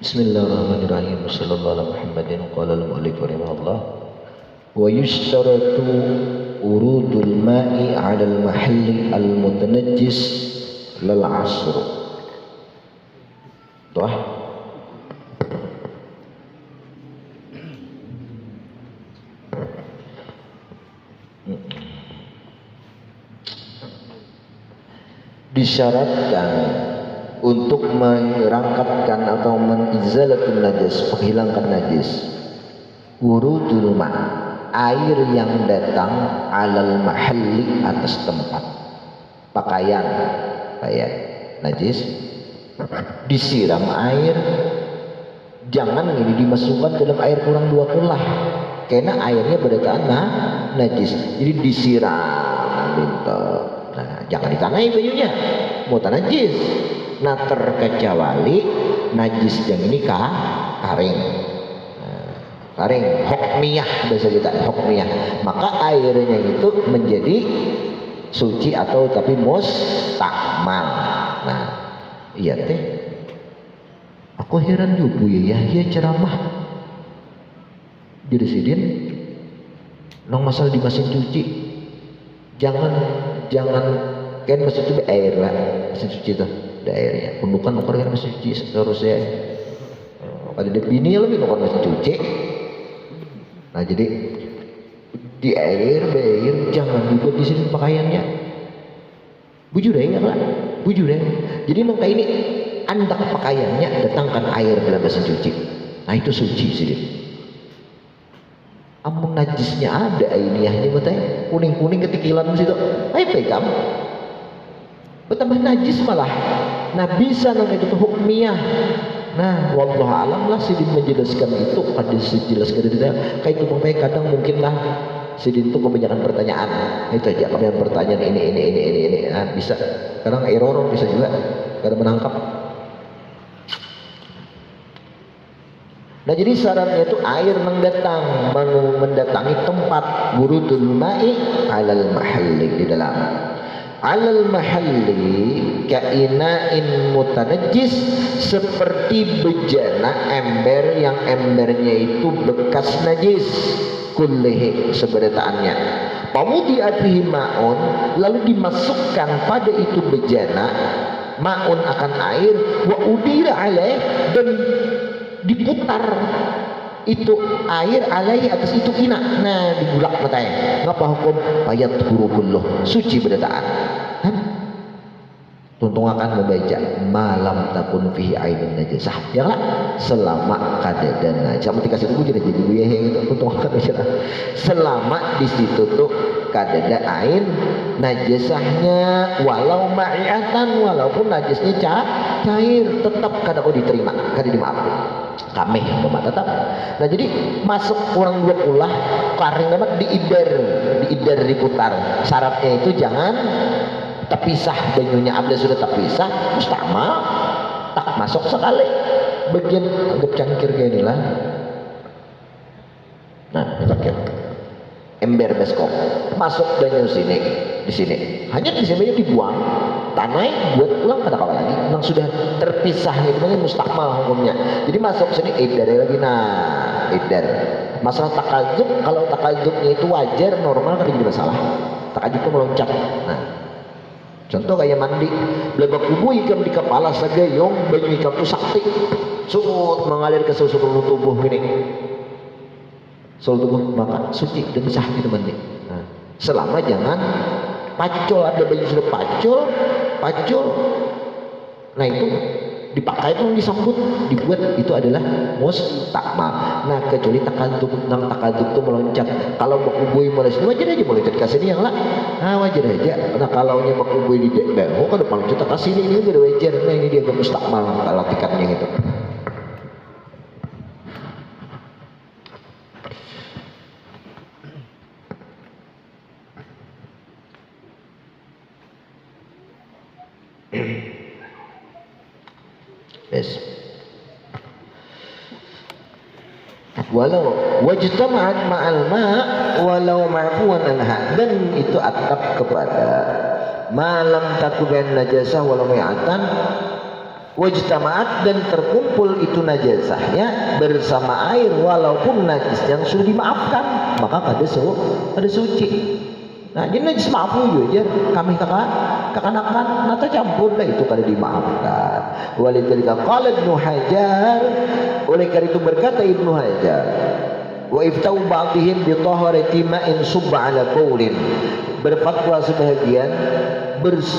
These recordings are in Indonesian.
Bismillahirrahmanirrahim. Sallallahu alaihi Muhammadin qala al-mu'allif rahimahullah wa yushtaratu urudul ma'i 'ala al-mahalli al-mutanajjis lal 'asr. Tuh. Disyaratkan untuk merangkapkan atau menizalatul najis, menghilangkan najis, wurudul ma, air yang datang alal mahalli, atas tempat pakaian najis, disiram air, jangan ini dimasukkan dalam air kurang 2 kulah karena airnya berdataan najis, jadi disiram nah, jangan ditanai bajunya mau najis. Nah, terkecuali najis yang ini karing, karing hukmiyah, bahasa kita hukmiyah, maka airnya itu menjadi suci atau tapi mustakmal. Nah, iya teh, aku heran juga ya ceramah jadi sidin nong masalah di mesin cuci, jangan kan mesin cuci air lah, mesin cuci tuh daerahnya pendukan nuker kan mesin cuci seharusnya ada di bini lebih nuker mesin cuci. Nah, jadi di air jangan juga di sini pakaiannya bujur ya lah, bujur ya. Jadi nongka ini anda pakaiannya datangkan air dalam mesin cuci, nah itu suci sih. Amun najisnya ada ini hanya betah kuning ketikilan situ, ayo pegang bertambah najis malah. Nah, bisa nang itu hukmiyah. Nah, wallahu alam lah sidin menjelaskan itu, pada dijelaskan detail kayak itu. Sampai kadang mungkinlah sidin itu kebanyakan pertanyaan, itu aja kebanyakan pertanyaan ini. Nah, bisa kadang error, bisa juga kadang menangkap. Nah, jadi syaratnya itu air mendatangi tempat wurudul ma'i alal mahalli, di dalam alal mahalli kaina'in mutanajjis, seperti bejana ember yang embernya itu bekas najis, kullihi seberetaannya, pamudi fihi ma'un, lalu dimasukkan pada itu bejana ma'un akan air, wa udira alaih, dan diputar itu air alai atas itu ina. Nah, digulak matanya ngapa hukum ayat hurufullah suci berdataan. Tuntung akan membaca malam takun fihi ainun najasah, ya lah, selama kadadan najis. Sama dikasih buku jadi gue gitu. Tuntung akan baca selama di situ tuh kadada ain najasahnya, walau ma'iatan, walaupun najisnya cair, tetap kada kau diterima, kada dimaafkan kami tetap. Nah, jadi masuk kurang 2 kulah karing banget diider diputar. Syaratnya itu jangan terpisah, banyunya abda sudah terpisah mustakmal, tak masuk sekali bagian anggap cangkir kayak inilah. Nah, cangkir ember beskop masuk banyu di sini hanya di sini dibuang tanai buat pulang kada kawan lagi, memang sudah terpisah itu namanya mustakmal hukumnya. Jadi masuk sini idar lagi. Nah, idar masalah takadzub, kalau takadzubnya itu wajar normal kan jadi masalah, takadzub itu meloncat. Nah, contoh kayak mandi belebak kubu ikan di kepala sagayong, banyu ikan itu sakti sumut mengalir ke seluruh tubuh gini, seluruh tubuh, maka suci dan sah gitu mandi. Nah, selama jangan pacul, ada baju sudah pacul, nah itu dipakai pun disambut dibuat itu adalah mustakmal. Nah, kecuali takadzub itu meloncat. Kalau bakubui mulai sini wajar aja meloncat ke sini yang lah, nah wajar aja. Nah, kalau nya bakubui di bawah kan depan meloncat ke sini, ini udah wajar. Nah, ini dia mustakmal kalau tikatnya gitu. Yes. Walau wajtama'at ma'al ma' walau ma'fuwan anha, dan itu atap kepada malam takuban najasah walau ma'atan, wajtama'at dan terkumpul itu najasahnya bersama air walaupun najis yang sudah dimaafkan maka kada suci. Nah jadi najis maafu aja kami kakanakan nata campur lah itu kada dimaafkan. Walidzalika qala Ibnu Hajar, oleh karena itu berkata Ibnu Hajar, wa iftau ba'dihim bi taharati ma'in subba ala qaulin, berfatwa sebahagian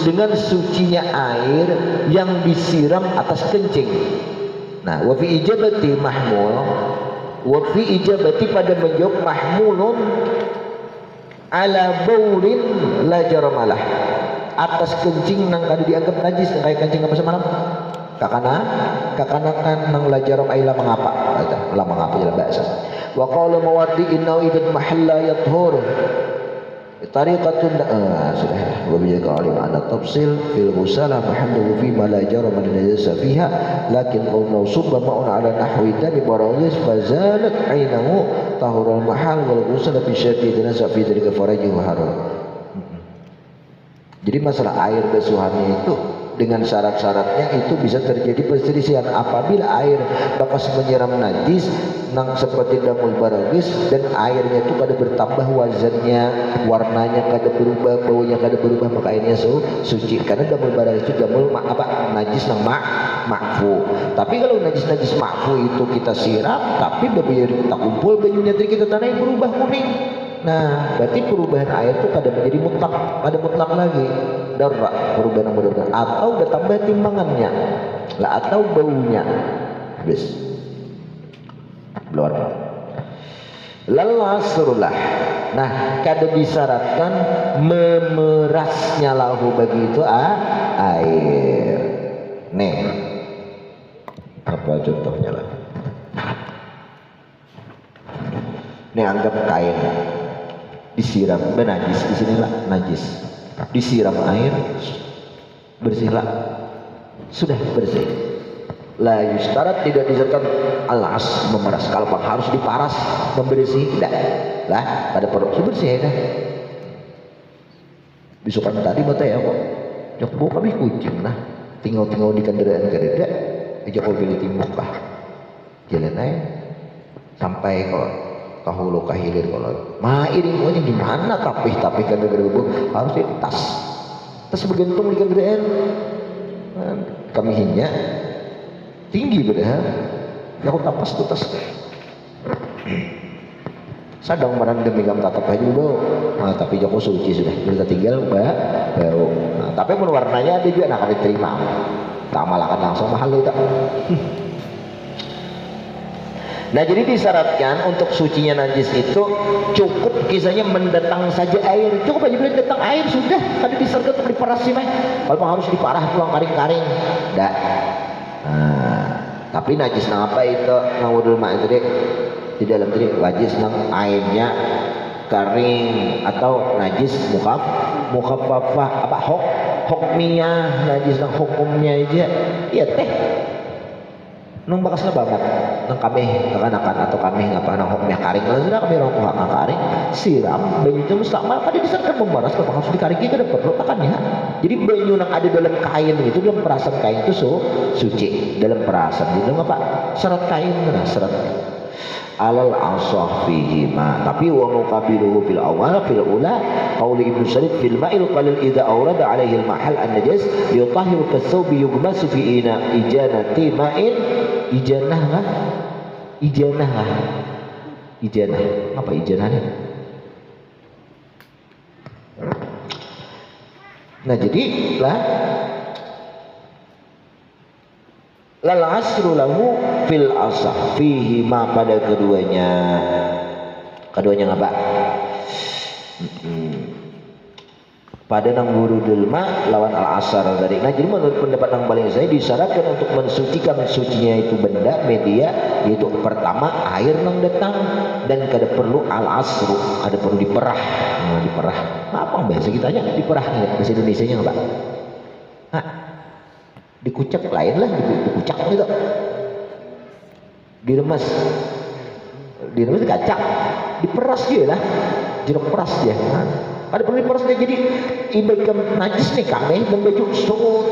dengan sucinya air yang disiram atas kencing. Nah, wa fi ijabati mahmul, wa fi ijabati pada menjawab mahmulun ala baulin la jaramalah, atas kencing nang kada dianggap najis kayak kencing apa semalam kakana kan nang la jaram aila mengapa la mengapa ya bahasa. Wa qala mawaddi innahu idan mahalla yathur tariqatun sudah wa bi qalim ana tafsil fil ghusala mahallu fi ma la jara min najasa fiha lakin qawlu subba ma'un ala nahwi dami barawis fazalat ainahu tahurul mahal wal ghusala fi syati janasa fi dalika faraji wa haram. Jadi masalah air besuhannya itu dengan syarat-syaratnya itu bisa terjadi perselisihan apabila air bakas menyiram najis nang seperti damul baragis dan airnya itu kada bertambah wazannya, warnanya kada berubah, baunya kada berubah, maka airnya suci karena damul baragis itu damul najis nang ma'fu. Tapi kalau najis ma'fu itu kita siram tapi bebiar kita kumpul bajunya dari kita tanah berubah kuning. Nah, berarti perubahan air itu kada menjadi mutlak, ada mutlak lagi. Darra, perubahan atau bertambah timbangannya. Lah atau baunya. Habis. Luar. Lalasrulah. Nah, kada disyaratkan memerasnya lahu begitu air. Nih. Apa contohnya lah? Nih anggap kain disiram najis di sini lah najis, disiram air bersihlah, sudah bersih. La yustarat, tidak disyaratkan alas memeras, kalau harus diparas membersih tidak lah, pada perut bersih dah. Besokan tadi mata ya kok jok bau kami kucing nah tinggal di kendaraan kereta aja kau pilih timbuk kah jalan aja sampai kok kahulu kahilir kalau iring aja gimana tapi kan harus di tas bergantung di kendaraan kami hinya tinggi padahal ya aku tapas tuh tas sadang marang demi gam tatap aja dulu tapi Joko suci sudah kita tinggal baru tapi pun warnanya ada juga nak diterima tak malakan langsung mahal itu. Nah jadi disyaratkan untuk sucinya najis itu cukup kisahnya mendatang saja air, cukup aja bilang datang air sudah, kada disyaratkan untuk diperas sih mah. Kalau harus diparah pulang karing-karing, dah. Nah, tapi najis nang apa itu nang wudul mak itu deh di dalam tadi najis nang airnya kering atau najis mukhafafah apa hukmiyah najis nang hukumnya aja, iya teh. Nung bakasnya banget nang kami kekanakan atau kami ngapa nang hokmnya karing kalau sudah kami rokok nang karing siram banyu itu mustakmal pada disangka membaras kalau harus dikaringi kada perlu takannya. Jadi banyu nang ada dalam kain itu dalam perasan kain itu suci dalam perasan itu apa serat kain nah serat alal asah fihi ma tapi wa muqabiluhu fil awal fil ula qauli Ibnu Sarid fil ma'il qalil idza awrada alaihi al mahal an najas yutahhiru kasawbi yugmasu fi ijanati ma'in ijanah apa ijanahnya nah jadi lah lal asru lahu fil asah fihi ma pada keduanya ngapa pada nang wurudul ma lawan al asar tadi. Nah jadi menurut pendapat yang paling saya disyaratkan untuk mensucikan sucinya itu benda media yaitu pertama air nang datang dan kada perlu al asru ada perlu diperah diperah apa bahasa kita aja diperah bahasa Indonesia nya apa dikucak lain lah dikucak gitu diremes kacang diperas dia lah jeruk peras dia ada perlu diperas dia jadi ikan najis nih kami dan baju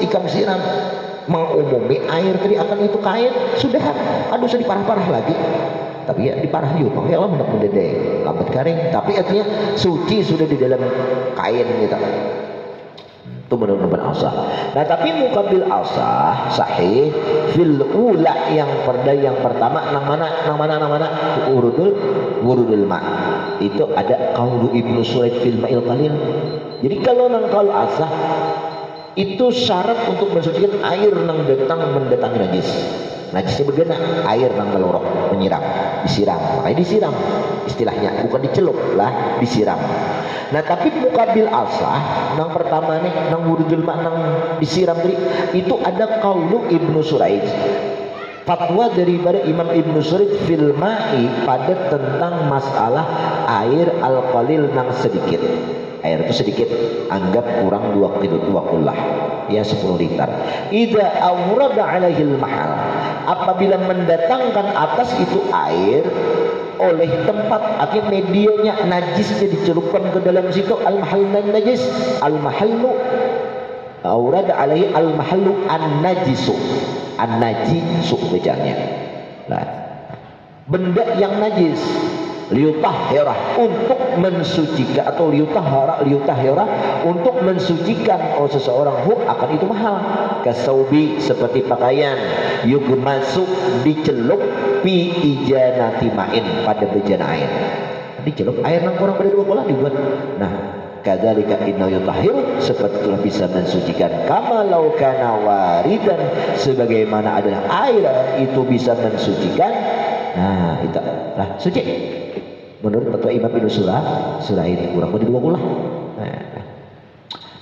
ikan siram mengumumi air tadi akan itu kain sudah aduh usah diparah-parah lagi, tapi ya diparah juga ya Allah hendak mendedeh lambat kering, tapi artinya suci sudah di dalam kain gitu. Itu menurut asah. Nah tapi mukabil asah sahih fil ula yang pertama nang mana wurudul ma itu ada qaulu Ibnu Suraid fil ma'il qalil. Jadi kalau nang qaul asah itu syarat untuk mensucikan air nang mendatangi najis. Najisnya bergena, air nang melorok menyiram, disiram, makanya disiram istilahnya, bukan dicelup lah, disiram. Nah tapi mukabil asah nang pertama nih nang wurudul ma nang disiram tadi itu ada qaulu Ibnu Suraid, fatwa daripada Imam Ibnu Suraid fil ma'i pada tentang masalah air al-qalil nang sedikit. Air itu sedikit, anggap kurang 2 kullah ya 10 liter. Idza awrada alaihil mahal, apabila mendatangkan atas itu air oleh tempat, akhirnya medianya najisnya dicelupkan ke dalam situ, al-mahal najis, al-mahallu awrada alaihi al-mahallu an-najisu, an-najisu bacanya. Nah, benda yang najis liutahhirah untuk mensucikan, atau liutahhirah untuk mensucikan seseorang akan itu mahal. Kasaubi seperti pakaian, yugmasu dicelup fi ijanati ma'in pada bejana air, dicelup air nang kurang pada 2 bola dibuat. Nah kadzalika inna yutahhiru, seperti itulah bisa mensucikan, kama law kana waridan, sebagaimana adalah air itu bisa mensucikan. Nah itu lah suci menurut fatwa Imam Ibnu Suraid kurang lebih 2 bulan.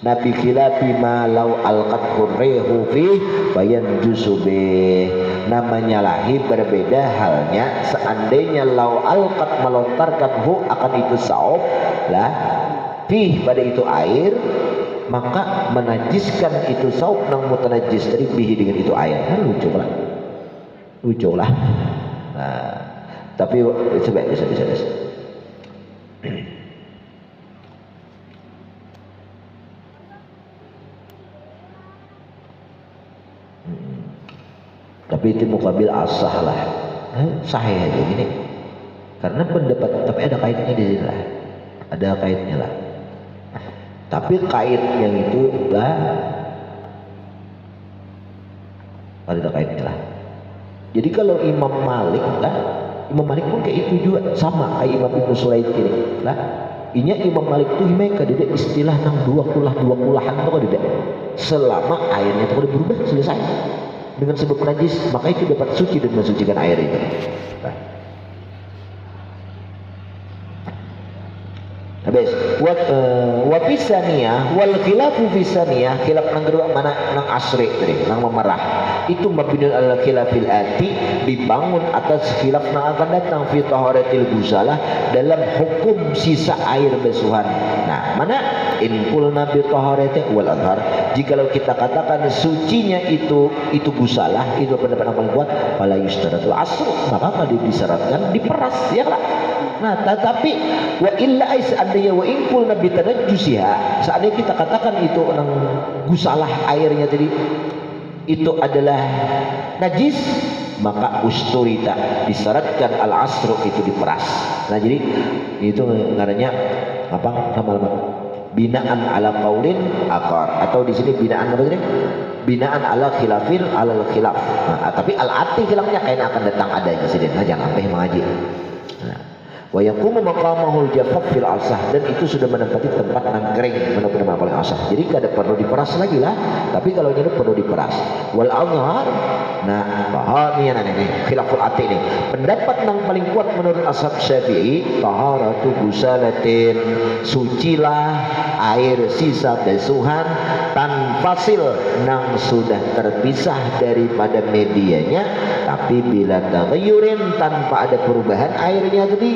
Nabi khilafi ma law alqat qurrihu fi bayan jusube, namanya lahi berbeda halnya seandainya law alqat melontarkan akan itu saub lah fi pada itu air, maka menajiskan itu saub nang mutanajis dari bihi dengan itu air. Lucu lah. Nah, tapi coba bisa. Tapi itu mukabil asah lah, sahih aja gini, karena pendapat, tapi ada kaitnya di sini lah, ada kaitnya lah. Tapi kaitnya itu lah, ada kaitnya lah. Jadi kalau Imam Malik lah, Imam Malik pun kayak itu juga sama kayak Imam Ibnu Suraid ini lah. Inya Imam Malik tuh mereka tidak istilah nang 2 kulahan tuh tidak, selama airnya itu udah berubah selesai dengan sebab najis, maka itu dapat suci dan mensucikan air itu. Nah. Habis wa fisaniyah wal khilafu fisaniyah, khilaf nang kedua mana nang asri tadi nang memerah itu mabniun al khilafil ati, dibangun atas khilaf nang akan datang fi taharatil gusalah, dalam hukum sisa air basuhan. Nah mana in qulna bi taharati wal azhar, jikalau kita katakan sucinya itu gusalah, itu pendapat yang paling kuat, fala yushtaratul asr, maka disyaratkan diperas ya lah. Nah tetapi wa illa seandainya wa ingkul nabi tanajjusiha, seandainya kita katakan itu orang gusalah airnya tadi itu adalah najis, maka usturita disyaratkan al asru itu diperas. Nah jadi itu ngarannya apa nama binaan ala qaulin akar, atau di sini binaan apa tadi? Binaan ala khilafil alal khilaf. Nah, tapi al ati hilangnya kain akan datang ada di sini. Nah, jangan sampai mengaji. Nah, wa yaqumu maqamahul jafaf fil asah, dan itu sudah menempati tempat nangkring menurut pendapat paling asah. Jadi kada perlu diperas lagi lah, tapi kalau ini perlu diperas. Wal azhar, nah pahami ini khilaful ati ini pendapat yang paling kuat menurut ashab Syafi'i, taharatu gusalatin, sucilah air sisa basuhan tanfasil nang sudah terpisah daripada medianya, tapi bila taghayyurin tanpa ada perubahan airnya tadi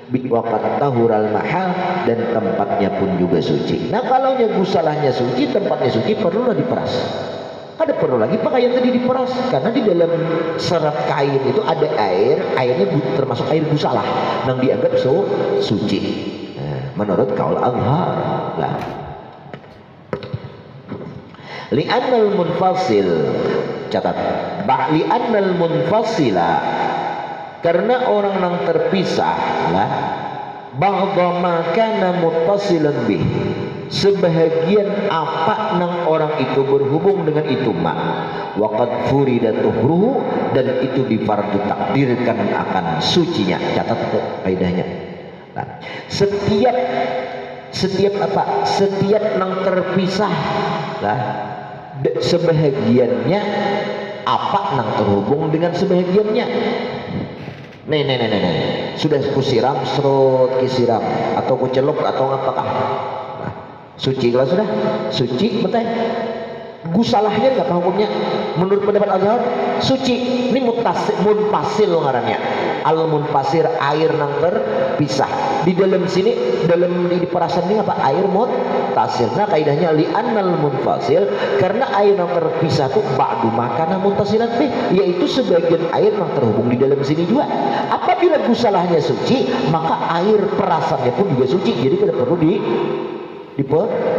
waqat tahural mahal, dan tempatnya pun juga suci. Nah kalau gusalahnya suci, tempatnya suci, perlulah diperas. Ada perlu lagi pakaian tadi diperas, karena di dalam serat kain itu ada airnya termasuk air gusalah yang dianggap suci. Nah, menurut kaul azhar lah. Li'annal munfasil, catat, li'annal munfasila, karena orang yang terpisah lah, ba'dha ma kana muttasilan bih, sebahagian apa nang orang itu berhubung dengan itu mak, waqad furida tuhruhu, dan itu difardu takdirkan akan sucinya. Catat itu kaidahnya. Nah, setiap apa, setiap nang terpisah lah, sebahagiannya apa nang terhubung dengan sebahagiannya. Nih, sudah kusiram, serut kisiram, atau kuceluk atau apakah? Nah, suci kalau sudah suci, betul. Gusalahnya nggak hukumnya? Menurut pendapat Azhar suci. Ini munfasil ngarannya. Al munfasir, air nang terpisah. Di dalam sini, dalam di perasan ini apa? Air muttasil. Nah kaidahnya li'annal munfasil, karena air yang terpisah itu ba'du makana muttasilan bih, yaitu sebagian air yang terhubung di dalam sini juga. Apabila gusalahnya suci, maka air perasannya pun juga suci. Jadi tidak perlu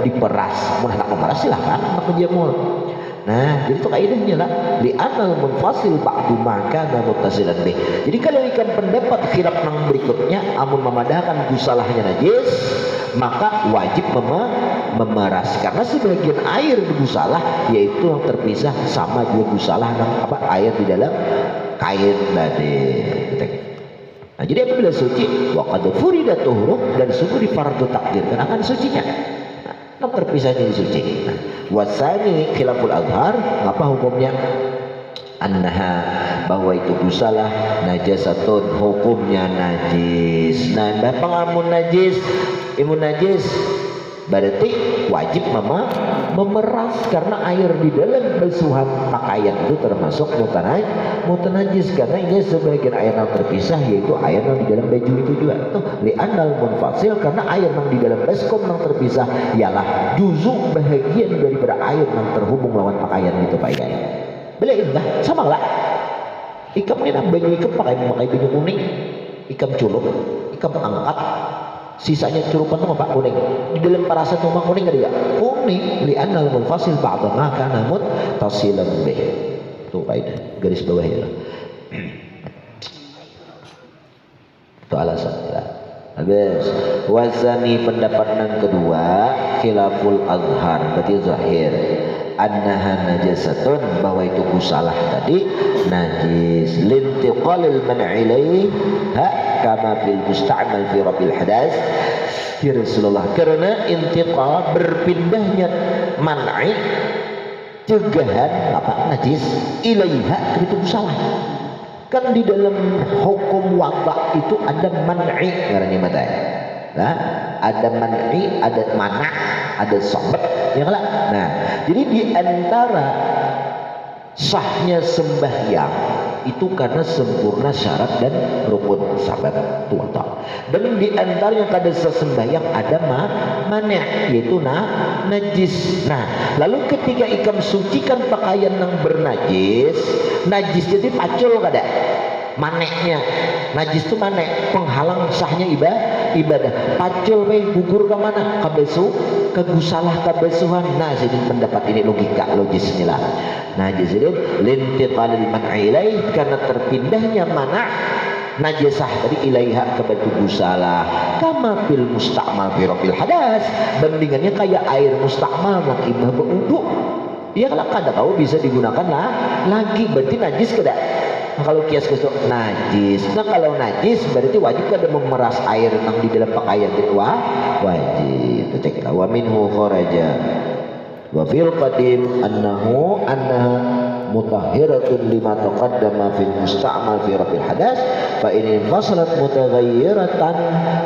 diperas. Mau nak memeras silahkan, nak menjemur. Nah, jadi itu kaidahnya lah. Li'anal munfasil ba'du makana muttasilan bih. Jadi kalau ikan pendapat khilaf nang berikutnya, amun memadahkan gusalahnya najis, maka wajib memeras, karena sebagian air di gusalah yaitu yang terpisah sama juga gusalah nang apa air di dalam kain tadi. Nah, jadi apabila suci waqad furida tuhruh, dan sungguh difardu takdirkan akan sucinya. Nah, terpisahnya suci. Nah, wasani khilaful azhar, apa hukumnya? Annaha, bahwa itu gusalah najasatun, hukumnya najis. Nah, pengamun najis, imun najis, berarti wajib memeras, karena air di dalam basuhan pakaian itu termasuk mutanajis, karena ini sebagian air yang terpisah, yaitu air yang di dalam baju itu juga. Tuh, li'annal munfasil, karena air yang di dalam baskom yang terpisah ialah juzuk, bahagian daripada air yang terhubung lawan pakaian itu pakaian. Beli enggak sama lah. Ikam ini baju ikam pakai baju kuning, ikam culuk, ikam angkat, sisanya curupan itu apa? Kuning. Di dalam parasan rumah kuning enggak dia? Kuning. Li'annal munfasil ba'da ma kana muttasilan bih. Tuh kaidah garis bawah ya. Itu alasan ya. Habis wazani pendapat yang kedua khilaful azhar, berarti zahir, annaha najasatun, bahwa itu gusalah tadi najis, lintiqalil man'ilai kama fil musta'mal fi rabil hadas ya Rasulullah, karena intiqal berpindahnya man'i, cegahan apa najis, ilaiha itu gusalah. Kan di dalam hukum wabak itu ada man'i ngarannya mata. Nah, ada man'i, ada mana', ada sobat, ya kan? Nah, jadi di antara sahnya sembahyang itu karena sempurna syarat dan rukun sabat tuata. Dan di antaranya kada sembahyang ada mana', yaitu najis. Nah, lalu ketika ikam sucikan pakaian yang bernajis, najis jadi pacul kada maneknya. Najis itu manek, penghalang sahnya ibadah. Pacul gugur ke mana? Ke gusalah kebesuhan. Nah, jadi pendapat ini logis inilah. Najis ini lintiqalil man'i ilaih, karena terpindahnya mana najisah tadi ilaiha ke batu gusalah, kama fil musta'mal fi rabil hadas, bandingannya kayak air musta'mal yang ibah berwudu. Ya kalau kada tahu bisa digunakan lagi, berarti najis kada? Nah, kalau kias kesuk najis. Nah, kalau najis berarti wajib kada memeras air yang di dalam pakaian itu wajib. Ceklah wa minhu kharaja wa fil qadim annaha mutahhiratun lima taqaddama fil musta'mal fi rabil hadas fa in fasalat mutaghayyiratan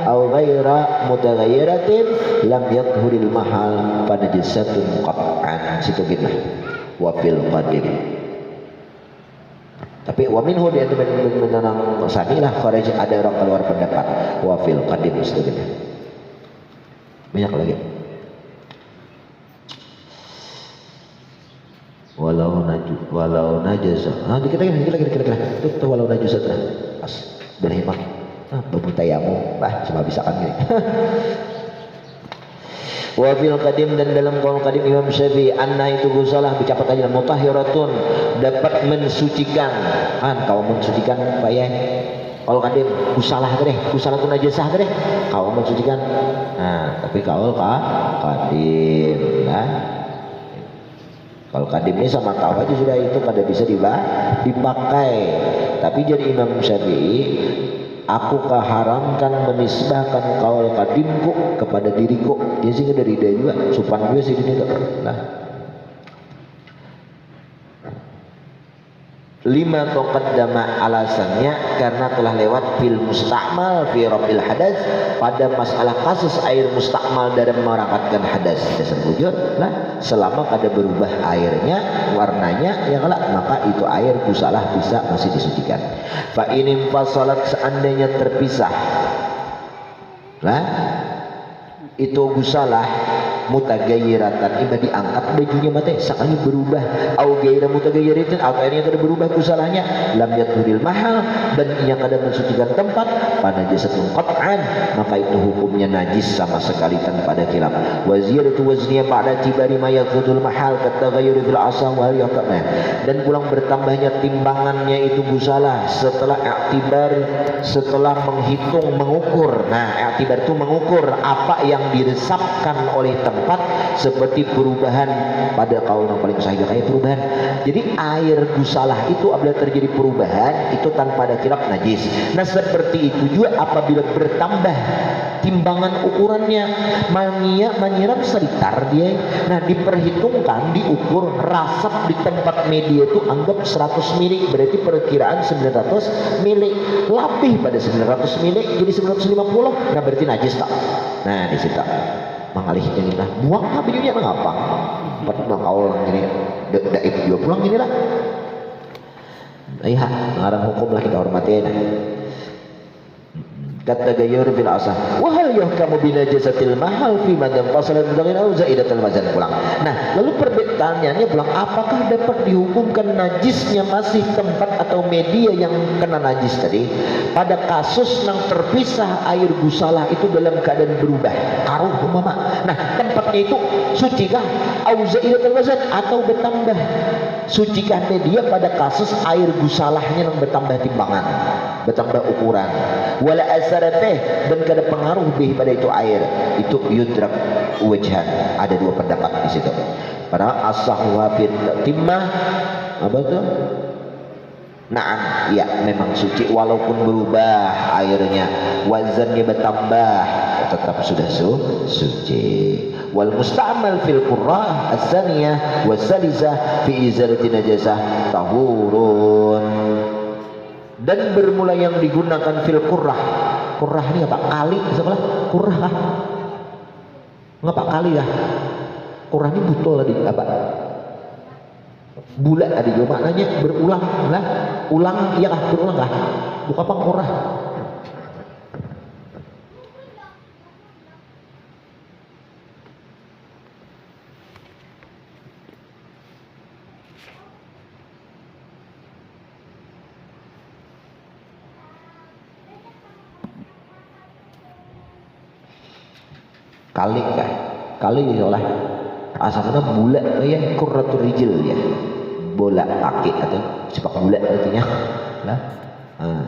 aw ghaira mutaghayyiratin lam yathuril mahal fa najisatun qat'an. Situ gitu wa fil qadim. Tapi wa minhu di antara menanang sanilah kharaj, ada orang keluar pendapat wa fil qadim situ gitu. Banyak lagi. Walau najasa. Dikit lagi. Tuh walau najasa pas boleh mah. Babu tayamu, cuma bisa kan gini. Wa fil qadim, dan dalam qaul qadim Imam Syafi'i, anna itu gusalah bicapat aja mutahhiratun, dapat mensucikan. Kan kau mensucikan Pak ya. Kalau qadim gusalah deh, gusalah tu najasah deh. Kau mensucikan. Nah, tapi kaul qadim nah. Kalau qadim ini sama tahu aja sudah itu kada bisa dipakai. Tapi jadi Imam Syafi'i, aku keharamkan menisbahkan kaul qadimku kepada diriku. Dia sih dari dia juga, supan gue sih gini tuh. Nah. 5 taqaddama, alasannya karena telah lewat fil musta'mal fi raf'il hadas, pada masalah kasus air musta'mal dalam merangkatkan hadas. Dasar bujur lah, selama kada berubah airnya, warnanya ya kalau maka itu air gusalah bisa masih disucikan. Fa in fasalat, seandainya terpisah lah itu gusalah mutagayyiratan, iba diangkat bajunya mate sekali berubah, au gaira mutagayyiratin, atau airnya kada berubah gusalahnya, lam yadhuril mahal, dan ia kada mensucikan tempat, pada jasatun qat'an, maka itu hukumnya najis sama sekali tanpa ada khilaf. Wa ziyadatu wazniyah ba'da tibari ma yaqudul mahal kataghayyur fil asam wal yaqna, dan pulang bertambahnya timbangannya itu gusalah setelah i'tibar, setelah menghitung, mengukur. Nah, i'tibar itu mengukur apa yang diresapkan oleh tempat, seperti perubahan pada kaul yang paling sahih kayak perubahan. Jadi air gusalah itu apabila terjadi perubahan itu tanpa ada khilaf najis. Nah seperti itu juga apabila bertambah timbangan ukurannya, mania menyiram selitar dia. Nah diperhitungkan, diukur, rasap di tempat media itu anggap 100 mili, berarti perkiraan 900 mili, lebih pada 900 mili jadi 950. Nah berarti najis tak? Nah di situ mengalih ini lah, buang habis ini ngapa? Empat kaul ini daib juga pulang ini lah. Iya, ngarang hukum lah kita hormati. Kata gayur bil asah, wahal yuhkamu binajasatil mahal fi madam fasalan dengan au zaidatul mazan pulang. Nah, lalu pertanyaannya pulang, apakah dapat dihukumkan najisnya masih tempat atau media yang kena najis tadi pada kasus yang terpisah air gusalah itu dalam keadaan berubah karuh umpama. Nah, tempatnya itu sucikah au zaidatul mazan atau bertambah? Sucikah media pada kasus air gusalahnya yang bertambah timbangan, bertambah ukuran, wala asarate, dan kada pengaruh bih pada itu air itu yudrak wajhan. Ada dua pendapat di situ. Padahal as-sahwa fit timmah apa tuh? Naam, ya memang suci walaupun berubah airnya, wazannya bertambah tetap sudah suci. Wal musta'mal fil qurrah as-saniyah was-salisah fi izalati najasah tahurun. Dan bermula yang digunakan fil qurrah. Qurrah ini apa? Kali sebelah qurrah kah? Ngapa kali ya? Qurrah ini butuh tadi apa? Bulat ada juga maknanya berulang lah. Ulang iya kah? Berulang kah? Bukan apa qurrah? Kali kah? Kali olah asalnya bulat ya, qurratul rijil ya, bola kaki atau sepak bola artinya lah.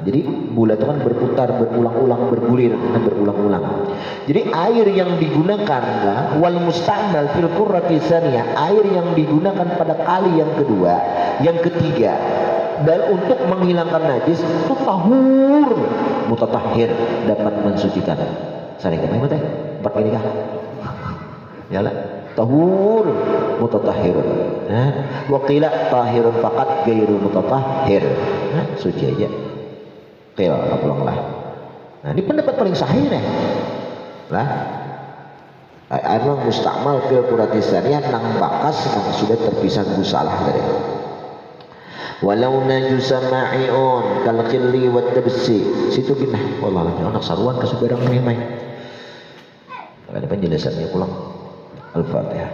Jadi bola itu kan berputar berulang-ulang, bergulir dan berulang-ulang. Jadi air yang digunakan lah, wal musta'mal fil qurrati tsaniyah, air yang digunakan pada kali yang kedua, yang ketiga, dan untuk menghilangkan najis itu tahur mutatahhir, dapat mensucikan. Sering kemana teh? Empat kali kah? Yalah, tahur mutatahhirun. Wa qila tahirun faqat ghairu mutatahhir. Suci aja. Qil apalanglah. Nah, ini pendapat paling sahih nih. Lah. Air musta'mal fil quratisaniyah nang bakas nang sudah terpisah gusalah dari. Walau najusa ma'iun kal khilli wat tabsi. Situ gini. Wallah anak saruan kasubarang ini main. Ada penjelasannya pulang. Al-Fatihah.